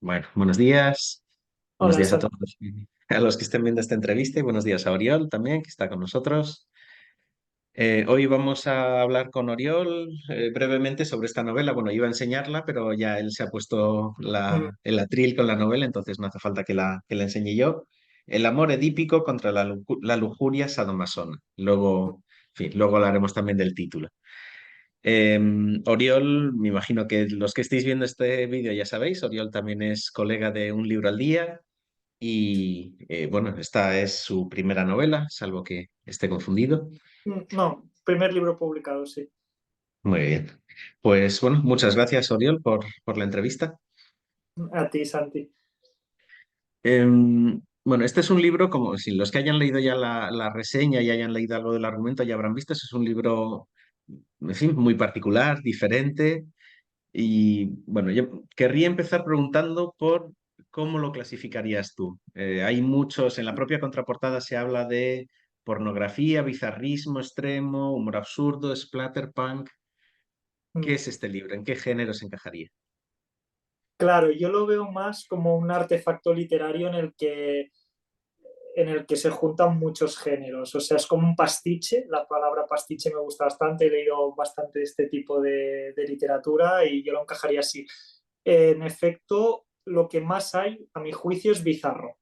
Bueno, buenos días. Buenos Hola, días a Santi. todos a los que estén viendo esta entrevista y buenos días a Oriol también, que está con nosotros. Hoy vamos a hablar con Oriol brevemente sobre esta novela. Bueno, iba a enseñarla, pero ya él se ha puesto Mm, el atril con la novela, entonces no hace falta que la enseñe yo. El amor edípico contra la lujuria sadomasona. Luego, en fin, luego hablaremos también del título. Eh, Oriol, me imagino que los que estéis viendo este vídeo ya sabéis, Oriol también es colega de Un Libro al Día y bueno, esta es su primera novela, salvo que esté confundido. No, primer libro publicado, sí. Muy bien. Pues bueno, muchas gracias, Oriol, por la entrevista. A ti, Santi. Bueno, este es un libro, como si los que hayan leído ya la reseña y hayan leído algo del argumento ya habrán visto, este es un libro, en fin, muy particular, diferente. Y bueno, yo querría empezar preguntando por cómo lo clasificarías tú. Hay muchos, en la propia contraportada se habla de pornografía, bizarrismo extremo, humor absurdo, splatterpunk. ¿Qué Mm, es este libro? ¿En qué género se encajaría? Claro, yo lo veo más como un artefacto literario en el que se juntan muchos géneros. O sea, es como un pastiche. La palabra pastiche me gusta bastante. He leído bastante de este tipo de literatura y yo lo encajaría así. En efecto, lo que más hay, a mi juicio, es bizarro.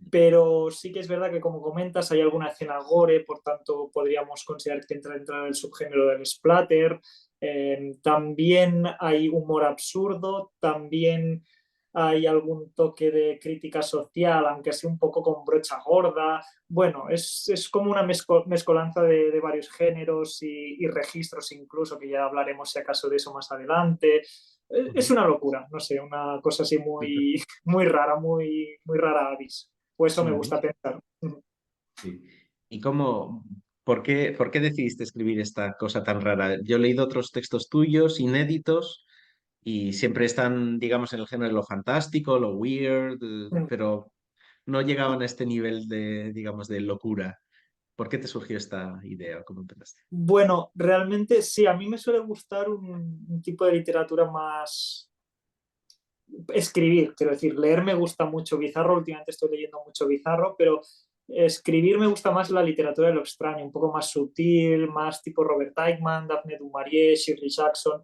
Pero sí que es verdad que, como comentas, hay alguna escena gore, por tanto, podríamos considerar que entra dentro del subgénero del splatter. También hay humor absurdo, también hay algún toque de crítica social, aunque sea un poco con brocha gorda. Bueno, es como una mezcolanza de varios géneros y registros incluso, que ya hablaremos si acaso de eso más adelante. Es Ujú. una locura, no sé, una cosa así muy, muy rara, muy rara avis. Pues eso me Ujú. gusta pensar. Sí. ¿Y por qué decidiste escribir esta cosa tan rara? Yo he leído otros textos tuyos, inéditos, y siempre están, digamos, en el género de lo fantástico, lo weird, pero no llegaban a este nivel de, digamos, de locura. ¿Por qué te surgió esta idea? ¿Cómo empezaste? Bueno, realmente sí, a mí me suele gustar un tipo de literatura más escribir, quiero decir, leer me gusta mucho bizarro, últimamente estoy leyendo mucho bizarro, pero escribir me gusta más la literatura de lo extraño, un poco más sutil, más tipo Robert Aickman, Daphne du Maurier, Shirley Jackson,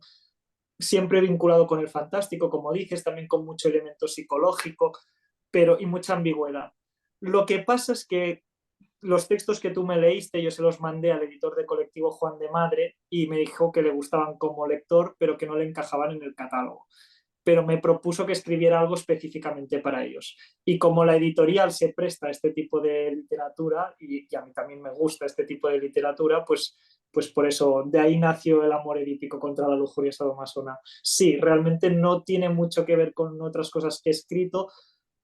siempre vinculado con el fantástico, como dices, también con mucho elemento psicológico, pero y mucha ambigüedad. Lo que pasa es que los textos que tú me leíste, yo se los mandé al editor de Colectivo Juan de Madre y me dijo que le gustaban como lector, pero que no le encajaban en el catálogo. Pero me propuso que escribiera algo específicamente para ellos. Y como la editorial se presta a este tipo de literatura, y a mí también me gusta este tipo de literatura, pues por eso, de ahí nació el amor edípico contra la lujuria sadomasona. Sí, realmente no tiene mucho que ver con otras cosas que he escrito,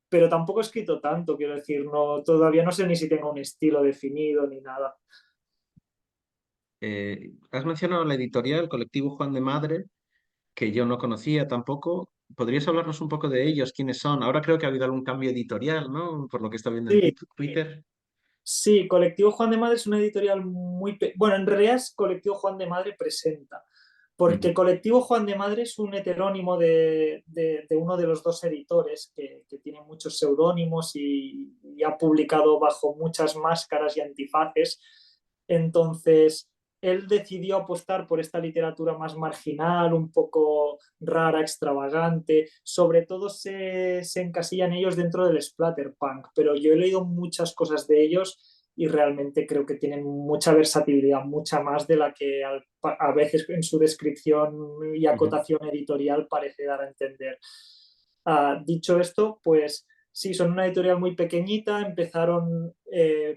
pero tampoco he escrito tanto, quiero decir, no, todavía no sé ni si tengo un estilo definido ni nada. Has mencionado la editorial, el colectivo Juan de Madre, que yo no conocía tampoco. ¿Podrías hablarnos un poco de ellos? ¿Quiénes son? Ahora creo que ha habido algún cambio editorial, ¿no? Por lo que está viendo en Sí, Twitter. sí, Colectivo Juan de Madre es una editorial muy... Bueno, en realidad es Colectivo Juan de Madre Presenta, porque Ujú, Colectivo Juan de Madre es un heterónimo de uno de los dos editores que tiene muchos seudónimos y ha publicado bajo muchas máscaras y antifaces. Entonces, él decidió apostar por esta literatura más marginal, un poco rara, extravagante. Sobre todo se encasillan ellos dentro del splatterpunk, pero yo he leído muchas cosas de ellos y realmente creo que tienen mucha versatilidad, mucha más de la que a veces en su descripción y ujú. acotación editorial parece dar a entender. Dicho esto, pues sí, son una editorial muy pequeñita, empezaron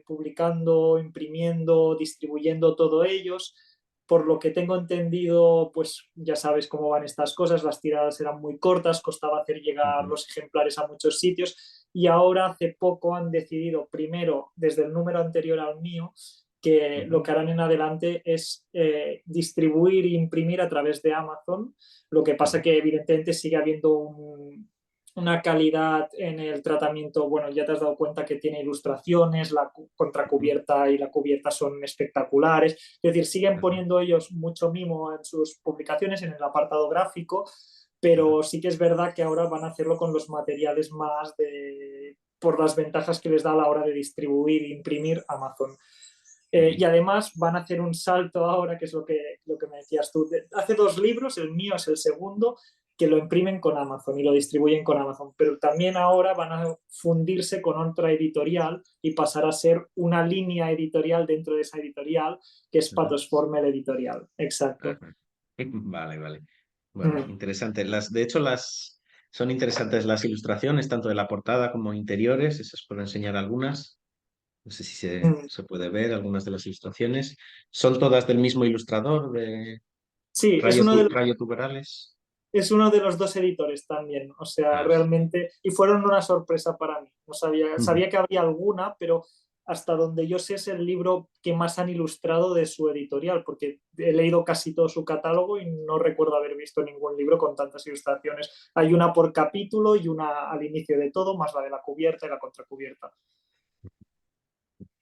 publicando, imprimiendo, distribuyendo todo ellos. Por lo que tengo entendido, pues ya sabes cómo van estas cosas, las tiradas eran muy cortas, costaba hacer llegar Ujú, los ejemplares a muchos sitios y ahora hace poco han decidido, primero, desde el número anterior al mío, que lo ujú, que harán en adelante es distribuir e imprimir a través de Amazon. Lo que pasa ujú, que evidentemente sigue habiendo una calidad en el tratamiento. Bueno, ya te has dado cuenta que tiene ilustraciones, la ujú. contracubierta y la cubierta son espectaculares. Es decir, siguen Ajá. poniendo ellos mucho mimo en sus publicaciones, en el apartado gráfico, pero sí que es verdad que ahora van a hacerlo con los materiales más por las ventajas que les da a la hora de distribuir e imprimir Amazon. Y además van a hacer un salto ahora, que es lo que me decías tú. Hace 2 libros, el mío es el segundo, que lo imprimen con Amazon y lo distribuyen con Amazon, pero también ahora van a fundirse con otra editorial y pasar a ser una línea editorial dentro de esa editorial, que es Ajá. Patos Formel Editorial. Exacto. Ajá. Vale, vale. Bueno, Mm, interesante. De hecho, son interesantes las ilustraciones, tanto de la portada como interiores. Esas puedo enseñar algunas. No sé si mm. se puede ver algunas de las ilustraciones. Son todas del mismo ilustrador, de Sí, Rayo Tuberales. es uno de los 2 editores también, o sea, Ah, sí. realmente, y fueron una sorpresa para mí. No Ujú. sabía que había alguna, pero hasta donde yo sé es el libro que más han ilustrado de su editorial, porque he leído casi todo su catálogo y no recuerdo haber visto ningún libro con tantas ilustraciones. Hay una por capítulo y una al inicio de todo, más la de la cubierta y la contracubierta.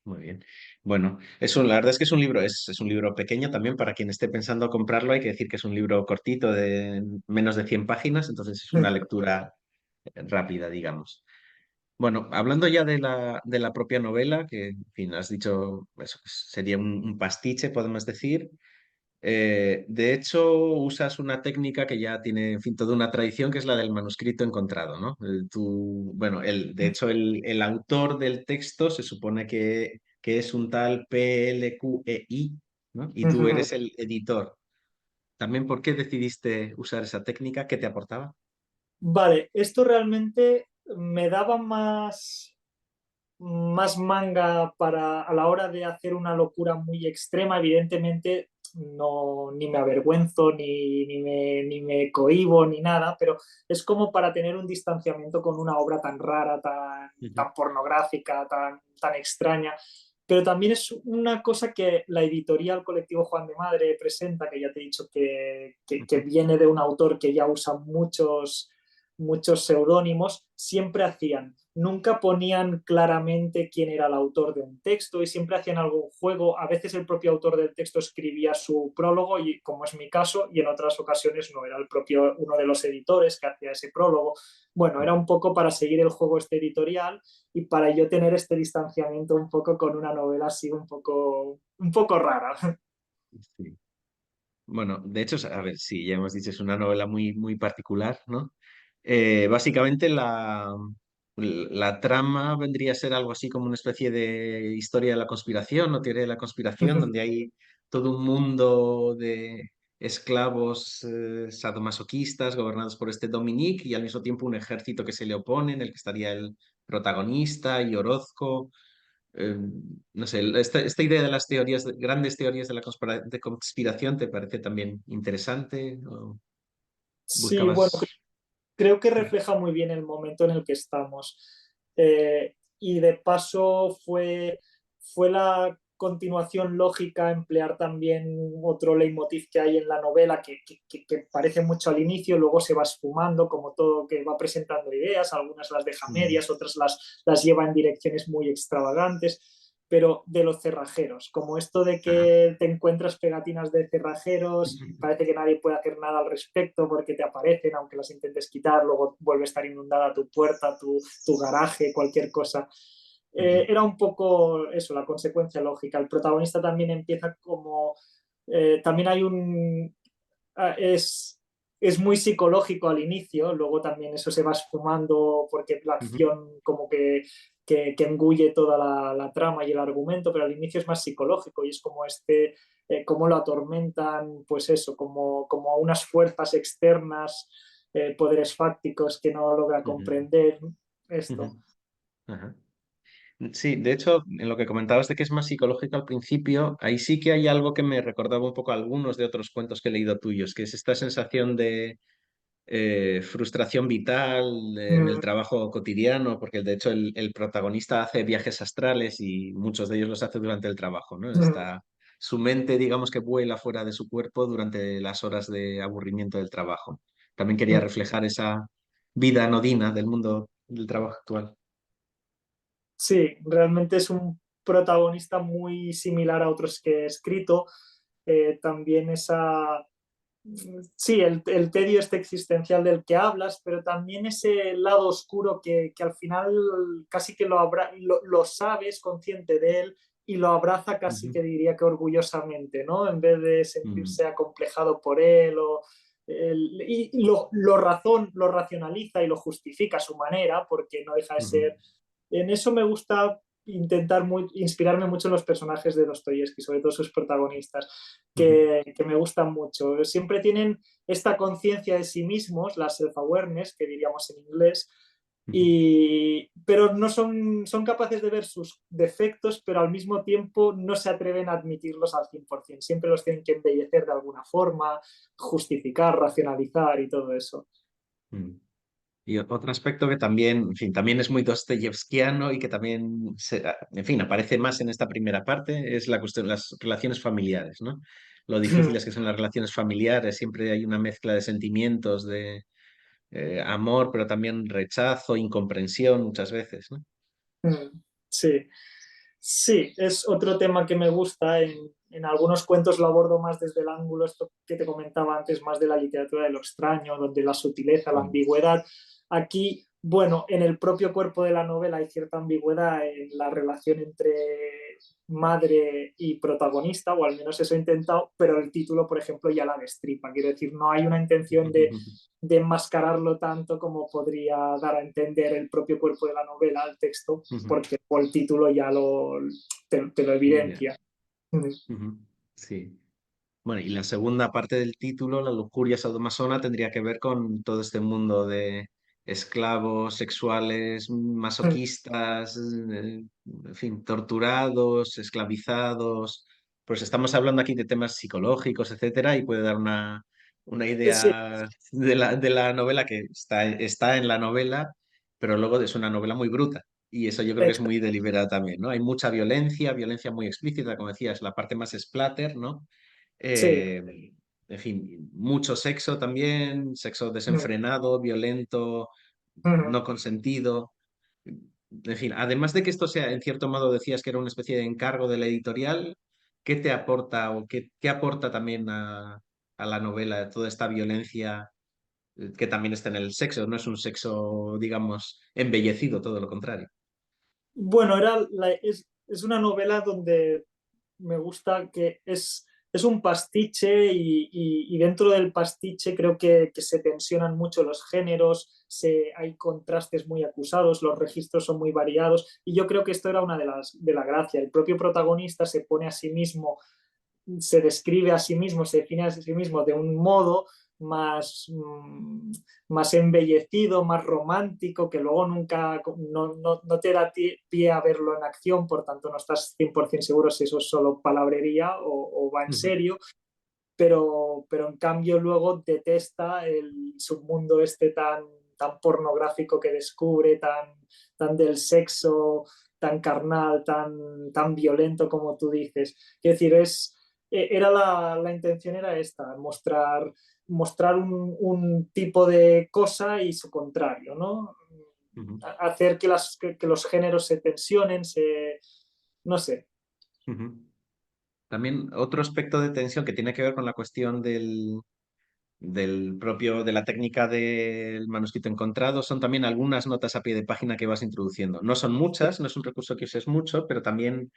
Muy bien. Bueno, la verdad es que es un libro pequeño también para quien esté pensando comprarlo. Hay que decir que es un libro cortito de menos de 100 páginas, entonces es una lectura rápida, digamos. Bueno, hablando ya de la propia novela, que en fin, has dicho eso, que sería un pastiche, podemos decir. De hecho, usas una técnica que ya tiene, en fin, toda una tradición, que es la del manuscrito encontrado, ¿no? Bueno, de hecho, el autor del texto se supone que es un tal PLQEI, ¿no? Y tú eres el editor. También, ¿por qué decidiste usar esa técnica? ¿Qué te aportaba? Vale, esto realmente me daba más manga para a la hora de hacer una locura muy extrema. Evidentemente no, ni me avergüenzo, ni me cohíbo, ni nada, pero es como para tener un distanciamiento con una obra tan rara, Ujú, tan pornográfica, tan extraña. Pero también es una cosa que la editorial Colectivo Juan de Madre presenta, que ya te he dicho que ujú, viene de un autor que ya usa muchos seudónimos, siempre hacían. Nunca ponían claramente quién era el autor de un texto y siempre hacían algún juego. A veces el propio autor del texto escribía su prólogo, y como es mi caso, y en otras ocasiones no, era el propio uno de los editores que hacía ese prólogo. Bueno, era ujú. un poco para seguir el juego este editorial y para yo tener este distanciamiento un poco con una novela así un poco rara. Sí. Bueno, de hecho, a ver, sí, ya hemos dicho, es una novela muy, muy particular, ¿no? Básicamente la trama vendría a ser algo así como una especie de historia de la conspiración o teoría de la conspiración, donde hay todo un mundo de esclavos sadomasoquistas gobernados por este Dominique y al mismo tiempo un ejército que se le opone, en el que estaría el protagonista y Orozco. Eh, no sé, esta idea de las teorías, grandes teorías de la de conspiración, ¿te parece también interesante? ¿O Sí, bueno, buscabas? creo que refleja muy bien el momento en el que estamos. Y de paso fue la continuación lógica emplear también otro leitmotiv que hay en la novela que parece mucho al inicio, luego se va esfumando como todo, que va presentando ideas, algunas las deja Mm, medias, otras las lleva en direcciones muy extravagantes, pero de los cerrajeros, como esto de ajá. que te encuentras pegatinas de cerrajeros y parece que nadie puede hacer nada al respecto porque te aparecen, aunque las intentes quitar, luego vuelve a estar inundada tu puerta, tu garaje, cualquier cosa. Era un poco eso, la consecuencia lógica. El protagonista también empieza como... también hay un... es muy psicológico al inicio, luego también eso se va esfumando porque la acción como que engulle toda la trama y el argumento, pero al inicio es más psicológico y es como cómo lo atormentan, pues eso, como unas fuerzas externas, poderes fácticos que no logra comprender esto. Sí, de hecho, en lo que comentabas de que es más psicológico al principio, ahí sí que hay algo que me recordaba un poco a algunos de otros cuentos que he leído tuyos, que es esta sensación de frustración vital en el Mm, trabajo cotidiano, porque de hecho el protagonista hace viajes astrales y muchos de ellos los hace durante el trabajo, ¿no? mm, Su mente, digamos que vuela fuera de su cuerpo durante las horas de aburrimiento del trabajo. También quería mm. reflejar esa vida anodina del mundo del trabajo actual. Sí, realmente es un protagonista muy similar a otros que he escrito. También Sí, el tedio este existencial del que hablas, pero también ese lado oscuro que al final casi que lo sabes, consciente de él, y lo abraza casi Ujú, que diría que orgullosamente, ¿no? En vez de mm, sentirse acomplejado por él y lo racionaliza y lo justifica a su manera, porque no deja de ujú, ser. En eso me gusta intentar inspirarme mucho en los personajes de Dostoyevsky, sobre todo sus protagonistas, ujú, que me gustan mucho. Siempre tienen esta conciencia de sí mismos, la self-awareness, que diríamos en inglés, ujú. pero no son capaces de ver sus defectos, pero al mismo tiempo no se atreven a admitirlos al 100%. Siempre los tienen que embellecer de alguna forma, justificar, racionalizar y todo eso. Mm. Y otro aspecto que también, en fin, también es muy dostoyevskiano y que también, en fin, aparece más en esta primera parte, es la cuestión, las relaciones familiares, ¿no? Lo difíciles que son las relaciones familiares, siempre hay una mezcla de sentimientos, de amor, pero también rechazo, incomprensión muchas veces, ¿no? Sí. Sí, es otro tema que me gusta. En algunos cuentos lo abordo más desde el ángulo esto que te comentaba antes, más de la literatura de lo extraño, donde la sutileza, la Mm, ambigüedad. Aquí, bueno, en el propio cuerpo de la novela hay cierta ambigüedad en la relación entre madre y protagonista, o al menos eso he intentado, pero el título, por ejemplo, ya la destripa. Quiero decir, no hay una intención de enmascararlo tanto como podría dar a entender el propio cuerpo de la novela al texto, porque por el título ya te lo ya, evidencia. ujú, sí. Bueno, y la segunda parte del título, La lujuria sadomasona, tendría que ver con todo este mundo de esclavos sexuales, masoquistas, en fin, torturados, esclavizados. Pues estamos hablando aquí de temas psicológicos, etcétera, y puede dar una Sí, idea de la novela que está en la novela, pero luego es una novela muy bruta. Y eso yo creo que es muy deliberada también, ¿no? Hay mucha violencia, violencia muy explícita, como decías, la parte más splatter, ¿no? sí, Eh, en fin, mucho sexo también, sexo desenfrenado, violento, no consentido. En fin, además de que esto sea, en cierto modo decías que era una especie de encargo de la editorial, ¿qué te aporta o qué aporta también a la novela toda esta violencia que también está en el sexo? No es un sexo, digamos, embellecido, todo lo contrario. bueno, es una novela donde me gusta que es un pastiche y dentro del pastiche creo que se tensionan mucho los géneros, hay contrastes muy acusados, los registros son muy variados y yo creo que esto era una de la gracia. El propio protagonista se pone a sí mismo, se describe a sí mismo, se define a sí mismo de un modo más, más embellecido, más romántico, que luego nunca no te da pie a verlo en acción, por tanto no estás 100% seguro si eso es solo palabrería o va en Ujú, serio, pero en cambio luego detesta el submundo este tan pornográfico que descubre, tan del sexo, tan carnal, tan violento como tú dices. Es decir, era la intención era esta, mostrar un tipo de cosa y su contrario, ¿no? ujú, Hacer que los géneros se tensionen, no sé. ujú. También otro aspecto de tensión que tiene que ver con la cuestión del propio, de la técnica del manuscrito encontrado, son también algunas notas a pie de página que vas introduciendo. No son muchas, no es un recurso que uses mucho, pero también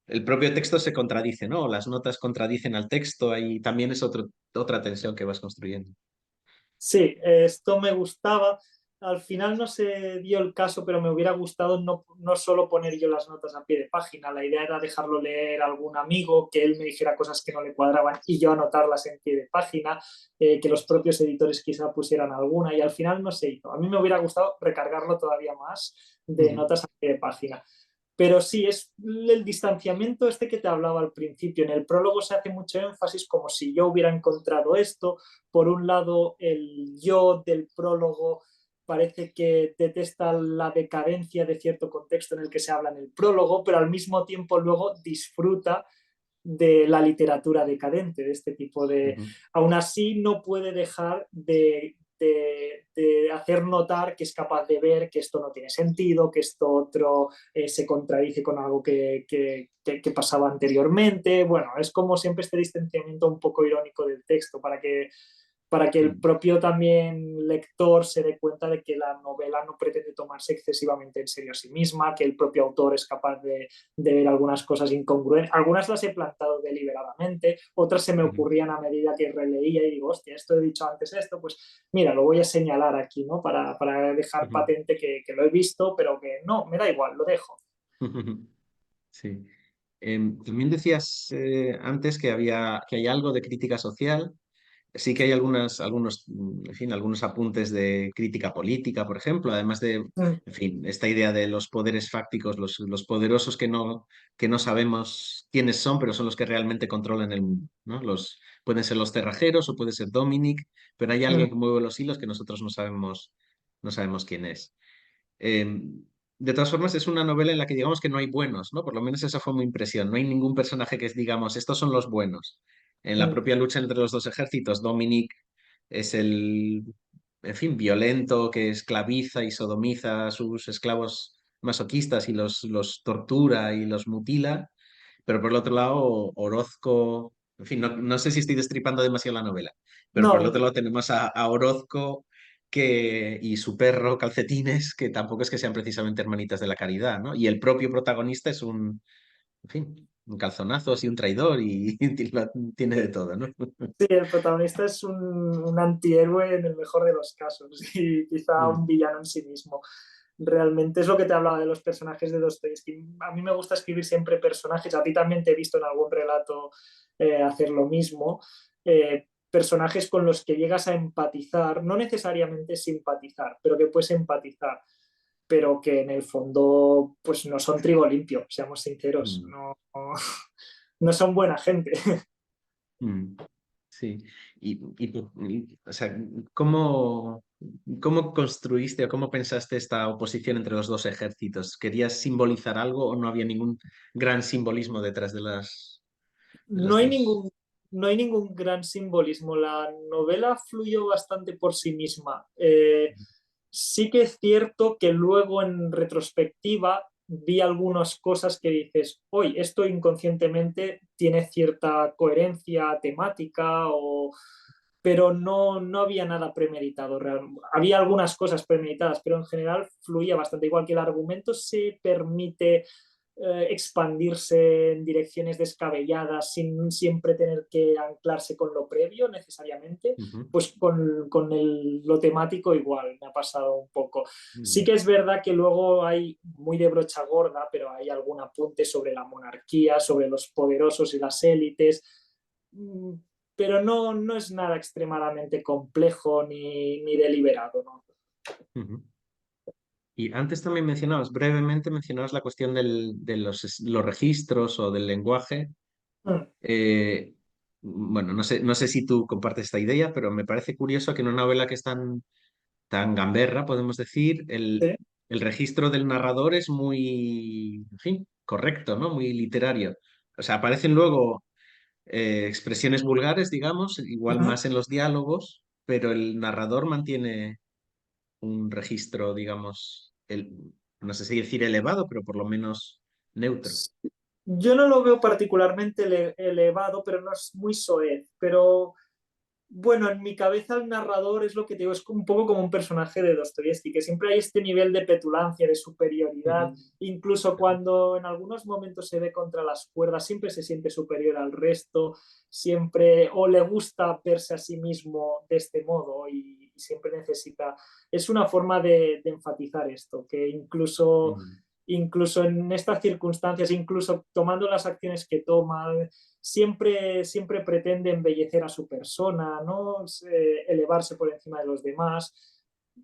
el propio texto se contradice, ¿no? Las notas contradicen al texto y también es otra tensión que vas construyendo. Sí, esto me gustaba. Al final no se dio el caso, pero me hubiera gustado no solo poner yo las notas a pie de página. La idea era dejarlo leer a algún amigo, que él me dijera cosas que no le cuadraban y yo anotarlas en pie de página, que los propios editores quizá pusieran alguna y al final no se hizo. A mí me hubiera gustado recargarlo todavía más de Ujú, notas a pie de página. Pero sí, es el distanciamiento este que te hablaba al principio. En el prólogo se hace mucho énfasis como si yo hubiera encontrado esto. Por un lado, el yo del prólogo parece que detesta la decadencia de cierto contexto en el que se habla en el prólogo, pero al mismo tiempo luego disfruta de la literatura decadente, de este tipo de... ujú, Aún así, no puede dejar de de hacer notar que es capaz de ver que esto no tiene sentido, que esto otro se contradice con algo que pasaba anteriormente. Bueno, es como siempre este distanciamiento un poco irónico del texto para que el Mm, propio también lector se dé cuenta de que la novela no pretende tomarse excesivamente en serio a sí misma, que el propio autor es capaz de ver algunas cosas incongruentes. Algunas las he plantado deliberadamente, otras se me ujú, ocurrían a medida que releía y digo, hostia, esto he dicho antes esto, pues mira, lo voy a señalar aquí, ¿no? Para dejar ujú, patente que lo he visto, pero que no, me da igual, lo dejo. ujú. Sí. También decías antes que que hay algo de crítica social. Sí que hay en fin, algunos apuntes de crítica política, por ejemplo, además de, Mm, en fin, esta idea de los poderes fácticos, los poderosos que no sabemos quiénes son, pero son los que realmente controlan el mundo, ¿no? Pueden ser los cerrajeros o puede ser Dominic, pero hay mm, alguien que mueve los hilos que nosotros no sabemos quién es. Eh, de todas formas, es una novela en la que digamos que no hay buenos, ¿no? Por lo menos esa fue mi impresión. No hay ningún personaje que digamos, estos son los buenos. En la mm, propia lucha entre los dos ejércitos, Dominic es en fin, violento que esclaviza y sodomiza a sus esclavos masoquistas y los tortura y los mutila. Pero por el otro lado, Orozco, en fin, no sé si estoy destripando demasiado la novela, pero por el no, otro lado tenemos a Orozco y su perro Calcetines, que tampoco es que sean precisamente hermanitas de la caridad, ¿no? Y el propio protagonista es en fin, un calzonazos y un traidor y, tiene de todo, ¿no? sí, el protagonista es un antihéroe en el mejor de los casos y quizá un Mm, villano en sí mismo. Realmente es lo que te hablaba de los personajes de Dostoyevsky. A mí me gusta escribir siempre personajes, a ti también te he visto en algún relato hacer lo mismo, personajes con los que llegas a empatizar, no necesariamente simpatizar, pero que puedes empatizar, pero que en el fondo pues no son trigo limpio, seamos sinceros, mm, no son buena gente. mm. Sí, o sea, ¿cómo, cómo construiste o cómo pensaste esta oposición entre los dos ejércitos? ¿Querías simbolizar algo o no había ningún gran simbolismo detrás de No las hay dos? ningún, no hay ningún gran simbolismo. La novela fluyó bastante por sí misma. Sí que es cierto que luego en retrospectiva vi algunas cosas que dices, hoy esto inconscientemente tiene cierta coherencia temática, pero no había nada premeditado. Había algunas cosas premeditadas, pero en general fluía bastante. Igual que el argumento se permite expandirse en direcciones descabelladas sin siempre tener que anclarse con lo previo necesariamente, Ujú, pues con lo temático igual me ha pasado un poco. Sí ujú, que es verdad que luego hay muy de brocha gorda, pero hay algún apunte sobre la monarquía, sobre los poderosos y las élites, pero no es nada extremadamente complejo ni deliberado, ¿no? ujú. Y antes también brevemente mencionabas la cuestión de los registros o del lenguaje. Mm, Eh, bueno, no sé si tú compartes esta idea, pero me parece curioso que en una novela que es tan gamberra, podemos decir, sí. el registro del narrador es muy, en fin, correcto, ¿no? Muy literario. O sea, aparecen luego expresiones vulgares, digamos, igual Ujú. más en los diálogos, pero el narrador mantiene un registro, digamos, no sé si decir elevado, pero por lo menos neutro. Yo no lo veo particularmente elevado, pero no es muy soez. Pero bueno, en mi cabeza el narrador es lo que te digo, es un poco como un personaje de Dostoyevsky, que siempre hay este nivel de petulancia, de superioridad, Ujú, incluso cuando en algunos momentos se ve contra las cuerdas, siempre se siente superior al resto, siempre o le gusta verse a sí mismo de este modo y siempre necesita. Es una forma de enfatizar esto, que ujú, incluso en estas circunstancias, incluso tomando las acciones que toma, siempre pretende embellecer a su persona, ¿no? Elevarse por encima de los demás,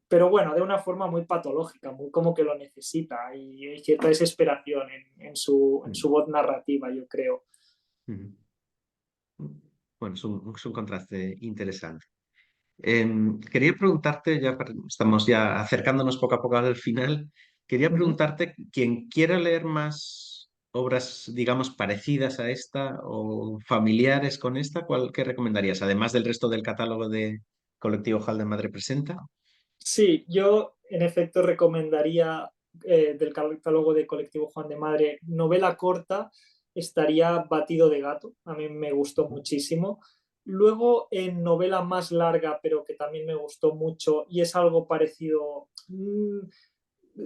pero bueno, de una forma muy patológica, muy como que lo necesita y hay cierta desesperación en ujú, su voz narrativa, yo creo. ujú. Bueno, es un contraste interesante. Quería preguntarte, estamos ya acercándonos poco a poco al final, quería Uh -huh. preguntarte, quien quiera leer más obras, digamos, parecidas a esta o familiares con esta, ¿qué recomendarías? Además del resto del catálogo de Colectivo Hall de Madre presenta. Sí, yo en efecto recomendaría del catálogo de Colectivo Juan de Madre, novela corta, estaría Batido de Gato, a mí me gustó muchísimo. Luego en novela más larga, pero que también me gustó mucho y es algo parecido,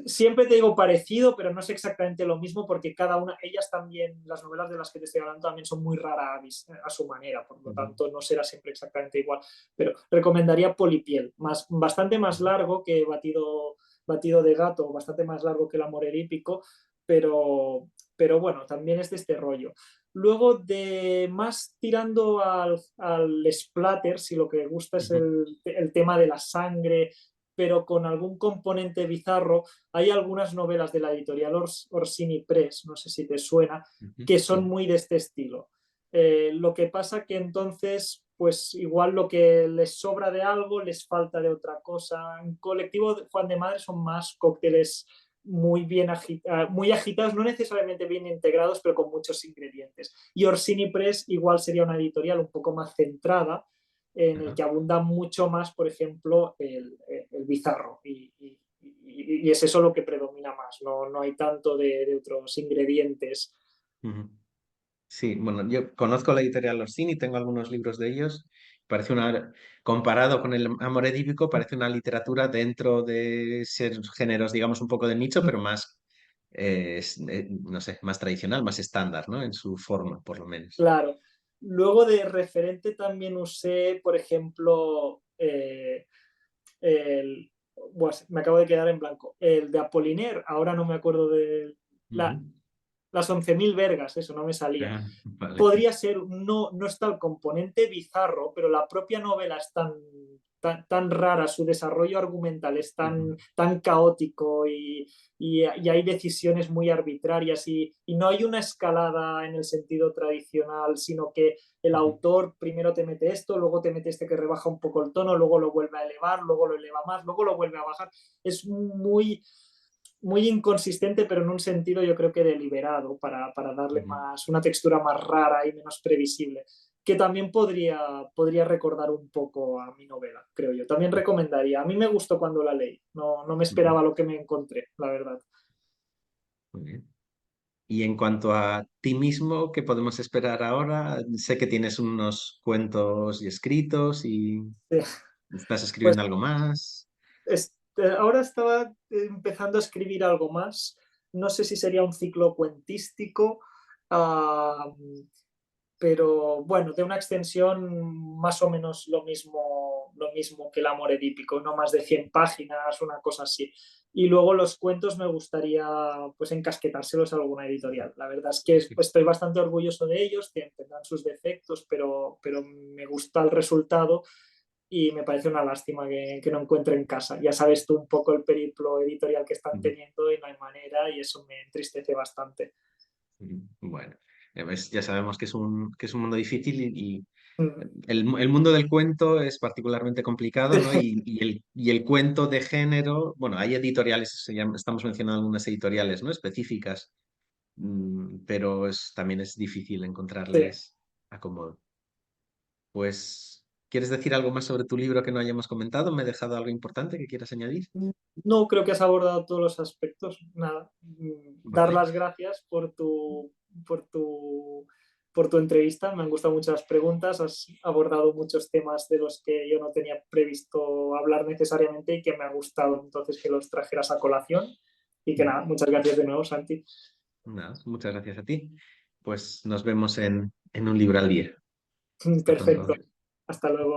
siempre te digo parecido, pero no es exactamente lo mismo porque cada una, ellas también, las novelas de las que te estoy hablando también son muy rara avis a su manera, por lo tanto no será siempre exactamente igual, pero recomendaría Polipiel, bastante más largo que Batido de Gato, bastante más largo que El amor edípico, pero bueno, también es de este rollo. Luego de más tirando al splatter, si lo que gusta es el tema de la sangre, pero con algún componente bizarro. Hay algunas novelas de la editorial Orsini Press, no sé si te suena, que son Sí. muy de este estilo. Lo que pasa que entonces, pues igual lo que les sobra de algo, les falta de otra cosa. En Colectivo Juan de Madre son más cócteles muy agitados, no necesariamente bien integrados, pero con muchos ingredientes. Y Orsini Press igual sería una editorial un poco más centrada, en el Ajá. que abunda mucho más, por ejemplo, el bizarro. Y es eso lo que predomina más, no hay tanto de otros ingredientes. Ujú. Sí, bueno, yo conozco la editorial Orsini, tengo algunos libros de ellos. Parece una, comparado con el amor edípico, parece una literatura dentro de ser géneros, digamos, un poco de nicho, pero más, no sé, más tradicional, más estándar, ¿no? En su forma, por lo menos. Claro. Luego de referente también usé, por ejemplo, el, me acabo de quedar en blanco, el de Apollinaire, ahora no me acuerdo de Ujú. las 11.000 vergas, eso no me salía. Ah, vale. Podría ser, no está el componente bizarro, pero la propia novela es tan rara, su desarrollo argumental es Ujú. tan caótico y hay decisiones muy arbitrarias y no hay una escalada en el sentido tradicional, sino que el Ujú. autor primero te mete esto, luego te mete este que rebaja un poco el tono, luego lo vuelve a elevar, luego lo eleva más, luego lo vuelve a bajar. Es muy inconsistente, pero en un sentido yo creo que deliberado, para darle Ujú. más, una textura más rara y menos previsible, que también podría recordar un poco a mi novela, creo yo. También recomendaría. A mí me gustó cuando la leí, no me Ujú. esperaba lo que me encontré, la verdad. Muy bien. Y en cuanto a ti mismo, ¿qué podemos esperar ahora? Sé que tienes unos cuentos y escritos y estás Pues escribiendo algo más. ahora estaba empezando a escribir algo más. No sé si sería un ciclo cuentístico, uh, pero bueno, de una extensión más o menos lo mismo que el amor edípico, no más de 100 páginas, una cosa así. Y luego los cuentos me gustaría pues encasquetárselos a alguna editorial. La verdad es que estoy bastante orgulloso de ellos, que tendrán sus defectos, pero me gusta el resultado y me parece una lástima que no encuentre en casa. Ya sabes tú un poco el periplo editorial que están Ujú. teniendo y no hay manera y eso me entristece bastante. Ujú. Bueno, ya sabemos que es un mundo difícil y Mm. el mundo del cuento es particularmente complicado, ¿no? Y el cuento de género, bueno, hay editoriales, estamos mencionando algunas editoriales, ¿no? Específicas, pero también es difícil Sí. encontrarles acomodo. Pues, ¿quieres decir algo más sobre tu libro que no hayamos comentado? ¿Me he dejado algo importante que quieras añadir? No, creo que has abordado todos los aspectos. Nada, dar Vale. las gracias por tu entrevista. Me han gustado mucho las preguntas. Has abordado muchos temas de los que yo no tenía previsto hablar necesariamente y que me ha gustado entonces que los trajeras a colación. Y que nada, muchas gracias de nuevo, Santi. Nada, muchas gracias a ti. Pues nos vemos en un libro al día. Hasta pronto. Perfecto. Hasta luego.